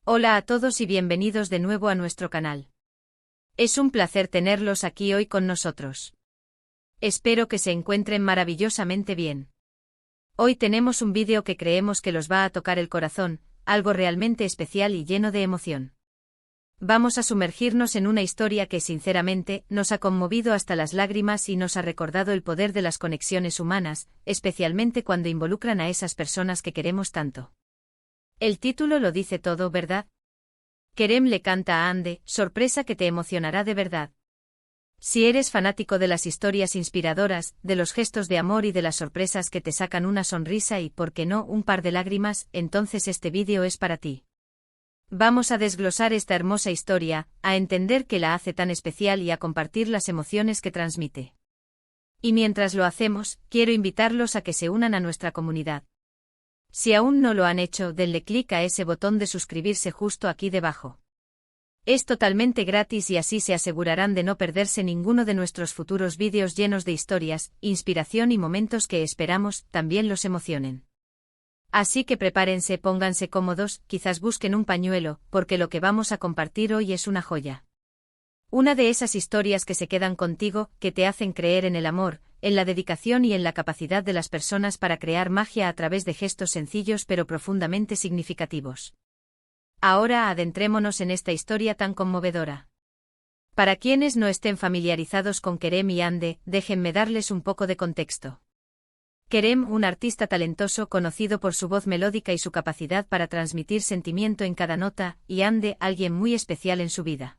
Hola a todos y bienvenidos de nuevo a nuestro canal. Es un placer tenerlos aquí hoy con nosotros. Espero que se encuentren maravillosamente bien. Hoy tenemos un vídeo que creemos que los va a tocar el corazón, algo realmente especial y lleno de emoción. Vamos a sumergirnos en una historia que sinceramente nos ha conmovido hasta las lágrimas y nos ha recordado el poder de las conexiones humanas, especialmente cuando involucran a esas personas que queremos tanto. El título lo dice todo, ¿verdad? Kerem le canta a Ande, sorpresa que te emocionará de verdad. Si eres fanático de las historias inspiradoras, de los gestos de amor y de las sorpresas que te sacan una sonrisa y, por qué no, un par de lágrimas, entonces este vídeo es para ti. Vamos a desglosar esta hermosa historia, a entender qué la hace tan especial y a compartir las emociones que transmite. Y mientras lo hacemos, quiero invitarlos a que se unan a nuestra comunidad. Si aún no lo han hecho, denle clic a ese botón de suscribirse justo aquí debajo. Es totalmente gratis y así se asegurarán de no perderse ninguno de nuestros futuros vídeos llenos de historias, inspiración y momentos que esperamos también los emocionen. Así que prepárense, pónganse cómodos, quizás busquen un pañuelo, porque lo que vamos a compartir hoy es una joya. Una de esas historias que se quedan contigo, que te hacen creer en el amor, en la dedicación y en la capacidad de las personas para crear magia a través de gestos sencillos pero profundamente significativos. Ahora adentrémonos en esta historia tan conmovedora. Para quienes no estén familiarizados con Kerem y Ande, déjenme darles un poco de contexto. Kerem, un artista talentoso conocido por su voz melódica y su capacidad para transmitir sentimiento en cada nota, y Ande, alguien muy especial en su vida.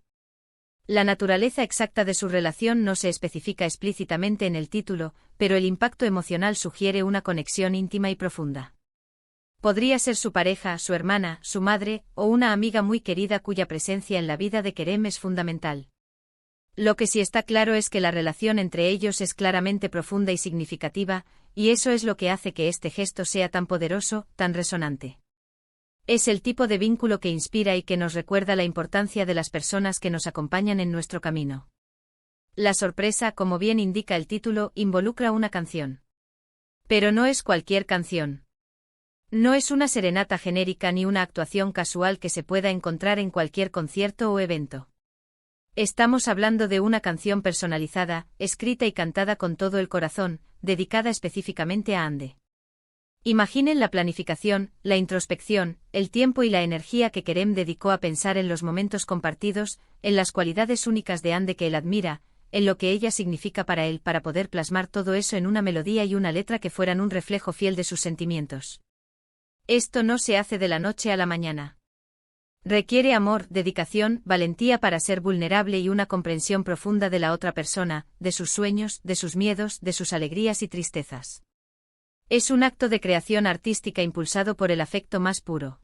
La naturaleza exacta de su relación no se especifica explícitamente en el título, pero el impacto emocional sugiere una conexión íntima y profunda. Podría ser su pareja, su hermana, su madre, o una amiga muy querida cuya presencia en la vida de Kerem es fundamental. Lo que sí está claro es que la relación entre ellos es claramente profunda y significativa, y eso es lo que hace que este gesto sea tan poderoso, tan resonante. Es el tipo de vínculo que inspira y que nos recuerda la importancia de las personas que nos acompañan en nuestro camino. La sorpresa, como bien indica el título, involucra una canción. Pero no es cualquier canción. No es una serenata genérica ni una actuación casual que se pueda encontrar en cualquier concierto o evento. Estamos hablando de una canción personalizada, escrita y cantada con todo el corazón, dedicada específicamente a Ande. Imaginen la planificación, la introspección, el tiempo y la energía que Kerem dedicó a pensar en los momentos compartidos, en las cualidades únicas de Ande que él admira, en lo que ella significa para él, para poder plasmar todo eso en una melodía y una letra que fueran un reflejo fiel de sus sentimientos. Esto no se hace de la noche a la mañana. Requiere amor, dedicación, valentía para ser vulnerable y una comprensión profunda de la otra persona, de sus sueños, de sus miedos, de sus alegrías y tristezas. Es un acto de creación artística impulsado por el afecto más puro.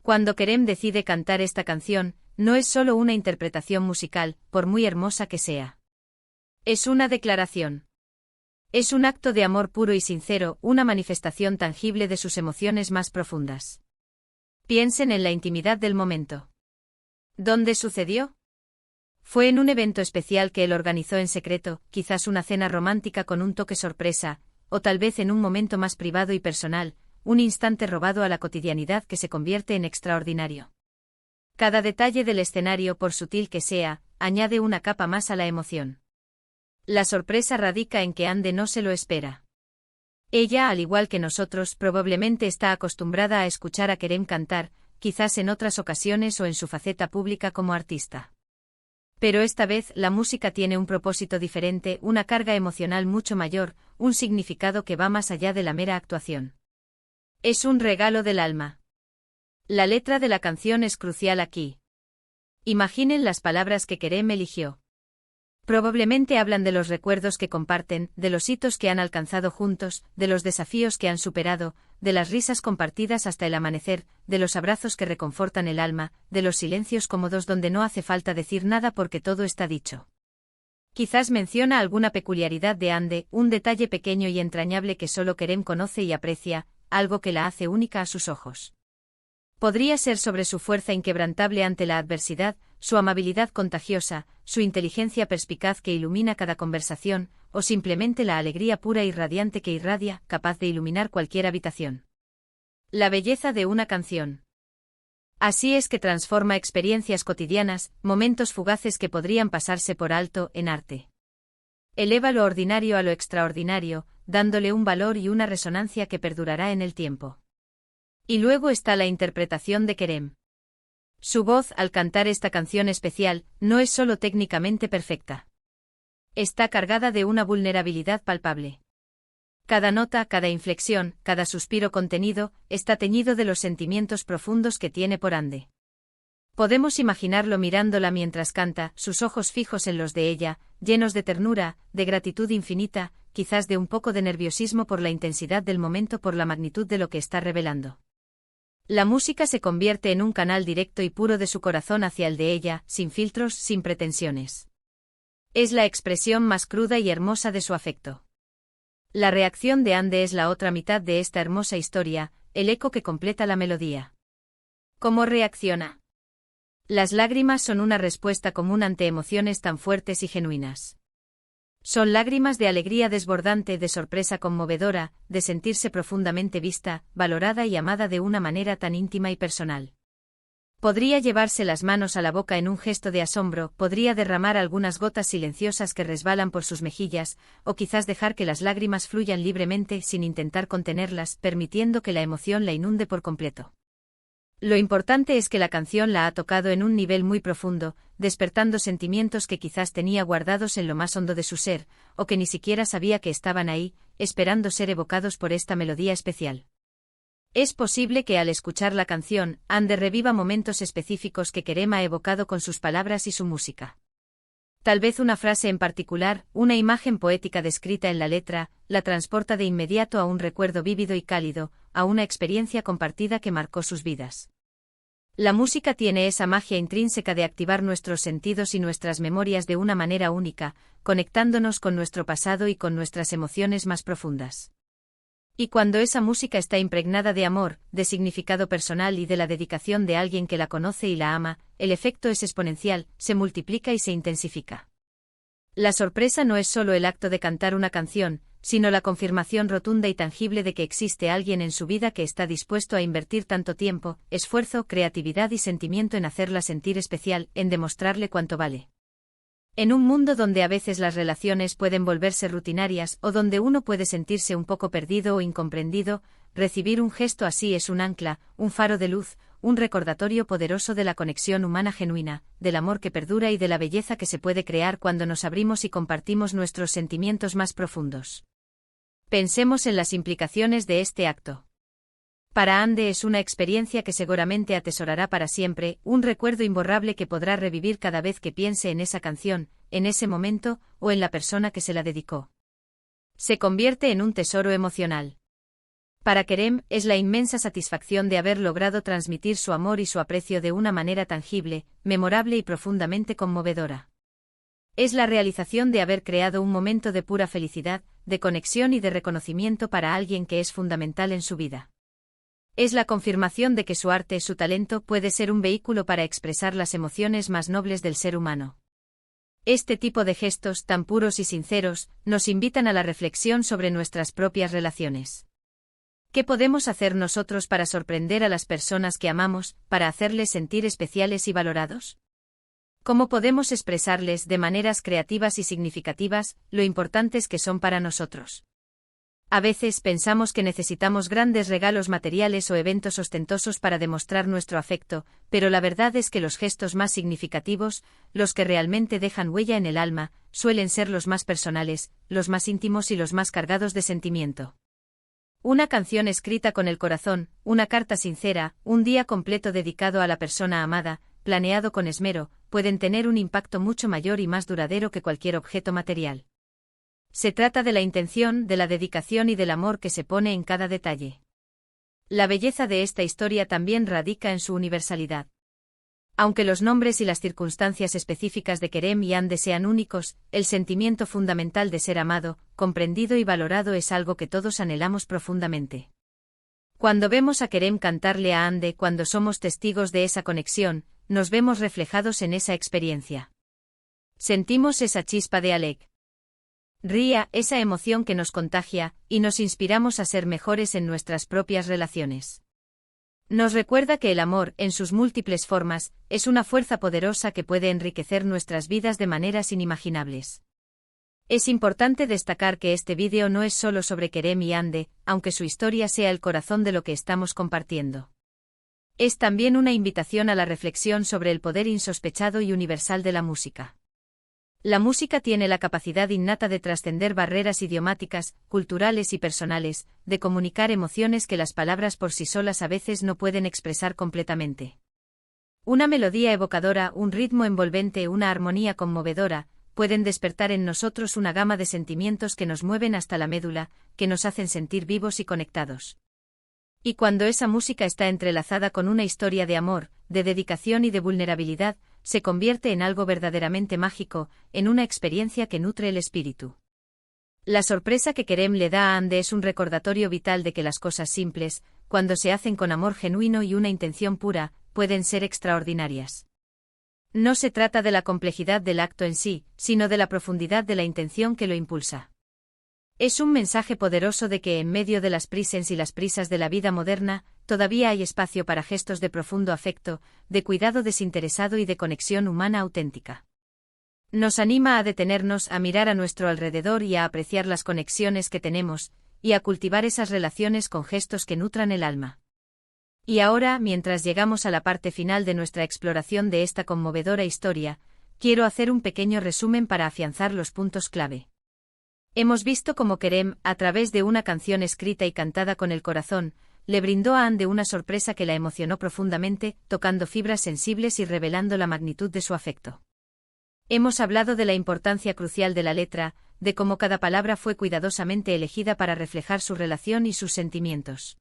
Cuando Kerem decide cantar esta canción, no es solo una interpretación musical, por muy hermosa que sea. Es una declaración. Es un acto de amor puro y sincero, una manifestación tangible de sus emociones más profundas. Piensen en la intimidad del momento. ¿Dónde sucedió? Fue en un evento especial que él organizó en secreto, quizás una cena romántica con un toque sorpresa, o tal vez en un momento más privado y personal, un instante robado a la cotidianidad que se convierte en extraordinario. Cada detalle del escenario, por sutil que sea, añade una capa más a la emoción. La sorpresa radica en que Ande no se lo espera. Ella, al igual que nosotros, probablemente está acostumbrada a escuchar a Kerem cantar, quizás en otras ocasiones o en su faceta pública como artista. Pero esta vez la música tiene un propósito diferente, una carga emocional mucho mayor, un significado que va más allá de la mera actuación. Es un regalo del alma. La letra de la canción es crucial aquí. Imaginen las palabras que Kerem eligió. Probablemente hablan de los recuerdos que comparten, de los hitos que han alcanzado juntos, de los desafíos que han superado, de las risas compartidas hasta el amanecer, de los abrazos que reconfortan el alma, de los silencios cómodos donde no hace falta decir nada porque todo está dicho. Quizás menciona alguna peculiaridad de Ande, un detalle pequeño y entrañable que solo Kerem conoce y aprecia, algo que la hace única a sus ojos. Podría ser sobre su fuerza inquebrantable ante la adversidad, su amabilidad contagiosa, su inteligencia perspicaz que ilumina cada conversación, o simplemente la alegría pura y radiante que irradia, capaz de iluminar cualquier habitación. La belleza de una canción. Así es que transforma experiencias cotidianas, momentos fugaces que podrían pasarse por alto, en arte. Eleva lo ordinario a lo extraordinario, dándole un valor y una resonancia que perdurará en el tiempo. Y luego está la interpretación de Kerem. Su voz, al cantar esta canción especial, no es solo técnicamente perfecta. Está cargada de una vulnerabilidad palpable. Cada nota, cada inflexión, cada suspiro contenido, está teñido de los sentimientos profundos que tiene por Ande. Podemos imaginarlo mirándola mientras canta, sus ojos fijos en los de ella, llenos de ternura, de gratitud infinita, quizás de un poco de nerviosismo por la intensidad del momento, por la magnitud de lo que está revelando. La música se convierte en un canal directo y puro de su corazón hacia el de ella, sin filtros, sin pretensiones. Es la expresión más cruda y hermosa de su afecto. La reacción de Ande es la otra mitad de esta hermosa historia, el eco que completa la melodía. ¿Cómo reacciona? Las lágrimas son una respuesta común ante emociones tan fuertes y genuinas. Son lágrimas de alegría desbordante, de sorpresa conmovedora, de sentirse profundamente vista, valorada y amada de una manera tan íntima y personal. Podría llevarse las manos a la boca en un gesto de asombro, podría derramar algunas gotas silenciosas que resbalan por sus mejillas, o quizás dejar que las lágrimas fluyan libremente sin intentar contenerlas, permitiendo que la emoción la inunde por completo. Lo importante es que la canción la ha tocado en un nivel muy profundo, despertando sentimientos que quizás tenía guardados en lo más hondo de su ser, o que ni siquiera sabía que estaban ahí, esperando ser evocados por esta melodía especial. Es posible que al escuchar la canción, Ande reviva momentos específicos que Kerem ha evocado con sus palabras y su música. Tal vez una frase en particular, una imagen poética descrita en la letra, la transporta de inmediato a un recuerdo vívido y cálido, a una experiencia compartida que marcó sus vidas. La música tiene esa magia intrínseca de activar nuestros sentidos y nuestras memorias de una manera única, conectándonos con nuestro pasado y con nuestras emociones más profundas. Y cuando esa música está impregnada de amor, de significado personal y de la dedicación de alguien que la conoce y la ama, el efecto es exponencial, se multiplica y se intensifica. La sorpresa no es solo el acto de cantar una canción, sino la confirmación rotunda y tangible de que existe alguien en su vida que está dispuesto a invertir tanto tiempo, esfuerzo, creatividad y sentimiento en hacerla sentir especial, en demostrarle cuánto vale. En un mundo donde a veces las relaciones pueden volverse rutinarias o donde uno puede sentirse un poco perdido o incomprendido, recibir un gesto así es un ancla, un faro de luz, un recordatorio poderoso de la conexión humana genuina, del amor que perdura y de la belleza que se puede crear cuando nos abrimos y compartimos nuestros sentimientos más profundos. Pensemos en las implicaciones de este acto. Para Ande es una experiencia que seguramente atesorará para siempre, un recuerdo imborrable que podrá revivir cada vez que piense en esa canción, en ese momento, o en la persona que se la dedicó. Se convierte en un tesoro emocional. Para Kerem, es la inmensa satisfacción de haber logrado transmitir su amor y su aprecio de una manera tangible, memorable y profundamente conmovedora. Es la realización de haber creado un momento de pura felicidad, de conexión y de reconocimiento para alguien que es fundamental en su vida. Es la confirmación de que su arte, su talento, puede ser un vehículo para expresar las emociones más nobles del ser humano. Este tipo de gestos, tan puros y sinceros, nos invitan a la reflexión sobre nuestras propias relaciones. ¿Qué podemos hacer nosotros para sorprender a las personas que amamos, para hacerles sentir especiales y valorados? ¿Cómo podemos expresarles de maneras creativas y significativas lo importantes que son para nosotros? A veces pensamos que necesitamos grandes regalos materiales o eventos ostentosos para demostrar nuestro afecto, pero la verdad es que los gestos más significativos, los que realmente dejan huella en el alma, suelen ser los más personales, los más íntimos y los más cargados de sentimiento. Una canción escrita con el corazón, una carta sincera, un día completo dedicado a la persona amada, planeado con esmero, pueden tener un impacto mucho mayor y más duradero que cualquier objeto material. Se trata de la intención, de la dedicación y del amor que se pone en cada detalle. La belleza de esta historia también radica en su universalidad. Aunque los nombres y las circunstancias específicas de Kerem y Ande sean únicos, el sentimiento fundamental de ser amado, comprendido y valorado es algo que todos anhelamos profundamente. Cuando vemos a Kerem cantarle a Ande, cuando somos testigos de esa conexión, nos vemos reflejados en esa experiencia. Sentimos esa chispa de alegría, esa emoción que nos contagia, y nos inspiramos a ser mejores en nuestras propias relaciones. Nos recuerda que el amor, en sus múltiples formas, es una fuerza poderosa que puede enriquecer nuestras vidas de maneras inimaginables. Es importante destacar que este vídeo no es solo sobre Kerem y Hande, aunque su historia sea el corazón de lo que estamos compartiendo. Es también una invitación a la reflexión sobre el poder insospechado y universal de la música. La música tiene la capacidad innata de trascender barreras idiomáticas, culturales y personales, de comunicar emociones que las palabras por sí solas a veces no pueden expresar completamente. Una melodía evocadora, un ritmo envolvente, una armonía conmovedora, pueden despertar en nosotros una gama de sentimientos que nos mueven hasta la médula, que nos hacen sentir vivos y conectados. Y cuando esa música está entrelazada con una historia de amor, de dedicación y de vulnerabilidad, se convierte en algo verdaderamente mágico, en una experiencia que nutre el espíritu. La sorpresa que Kerem le da a Hande es un recordatorio vital de que las cosas simples, cuando se hacen con amor genuino y una intención pura, pueden ser extraordinarias. No se trata de la complejidad del acto en sí, sino de la profundidad de la intención que lo impulsa. Es un mensaje poderoso de que en medio de las prisas y las prisas de la vida moderna, todavía hay espacio para gestos de profundo afecto, de cuidado desinteresado y de conexión humana auténtica. Nos anima a detenernos, a mirar a nuestro alrededor y a apreciar las conexiones que tenemos, y a cultivar esas relaciones con gestos que nutran el alma. Y ahora, mientras llegamos a la parte final de nuestra exploración de esta conmovedora historia, quiero hacer un pequeño resumen para afianzar los puntos clave. Hemos visto cómo Kerem, a través de una canción escrita y cantada con el corazón, le brindó a Hande una sorpresa que la emocionó profundamente, tocando fibras sensibles y revelando la magnitud de su afecto. Hemos hablado de la importancia crucial de la letra, de cómo cada palabra fue cuidadosamente elegida para reflejar su relación y sus sentimientos.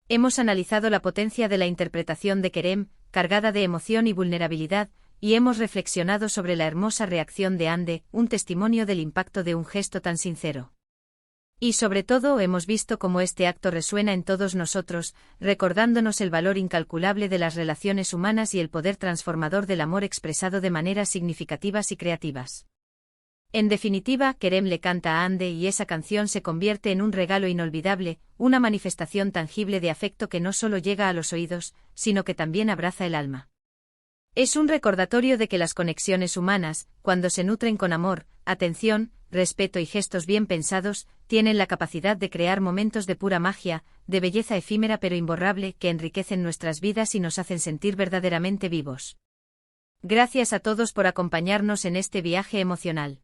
Hemos analizado la potencia de la interpretación de Kerem, cargada de emoción y vulnerabilidad, y hemos reflexionado sobre la hermosa reacción de Hande, un testimonio del impacto de un gesto tan sincero. Y sobre todo hemos visto cómo este acto resuena en todos nosotros, recordándonos el valor incalculable de las relaciones humanas y el poder transformador del amor expresado de maneras significativas y creativas. En definitiva, Kerem le canta a Hande y esa canción se convierte en un regalo inolvidable, una manifestación tangible de afecto que no solo llega a los oídos, sino que también abraza el alma. Es un recordatorio de que las conexiones humanas, cuando se nutren con amor, atención, respeto y gestos bien pensados, tienen la capacidad de crear momentos de pura magia, de belleza efímera pero imborrable que enriquecen nuestras vidas y nos hacen sentir verdaderamente vivos. Gracias a todos por acompañarnos en este viaje emocional.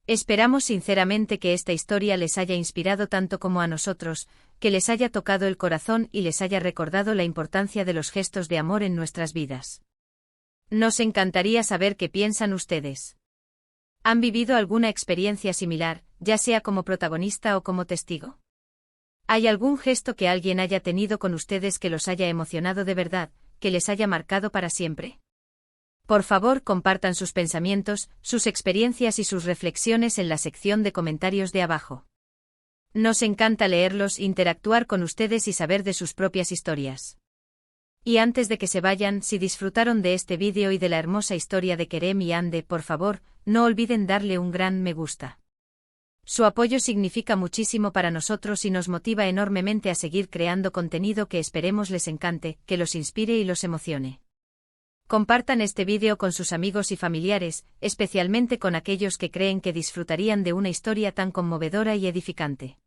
Esperamos sinceramente que esta historia les haya inspirado tanto como a nosotros, que les haya tocado el corazón y les haya recordado la importancia de los gestos de amor en nuestras vidas. Nos encantaría saber qué piensan ustedes. ¿Han vivido alguna experiencia similar, ya sea como protagonista o como testigo? ¿Hay algún gesto que alguien haya tenido con ustedes que los haya emocionado de verdad, que les haya marcado para siempre? Por favor, compartan sus pensamientos, sus experiencias y sus reflexiones en la sección de comentarios de abajo. Nos encanta leerlos, interactuar con ustedes y saber de sus propias historias. Y antes de que se vayan, si disfrutaron de este vídeo y de la hermosa historia de Kerem y Hande, por favor, no olviden darle un gran me gusta. Su apoyo significa muchísimo para nosotros y nos motiva enormemente a seguir creando contenido que esperemos les encante, que los inspire y los emocione. Compartan este vídeo con sus amigos y familiares, especialmente con aquellos que creen que disfrutarían de una historia tan conmovedora y edificante.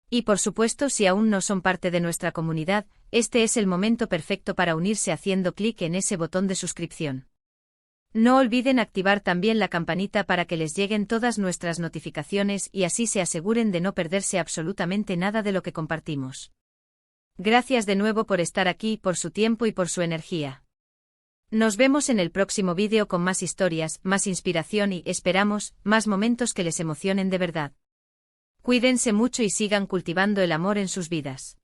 Y por supuesto, si aún no son parte de nuestra comunidad, este es el momento perfecto para unirse haciendo clic en ese botón de suscripción. No olviden activar también la campanita para que les lleguen todas nuestras notificaciones y así se aseguren de no perderse absolutamente nada de lo que compartimos. Gracias de nuevo por estar aquí, por su tiempo y por su energía. Nos vemos en el próximo vídeo con más historias, más inspiración y, esperamos, más momentos que les emocionen de verdad. Cuídense mucho y sigan cultivando el amor en sus vidas.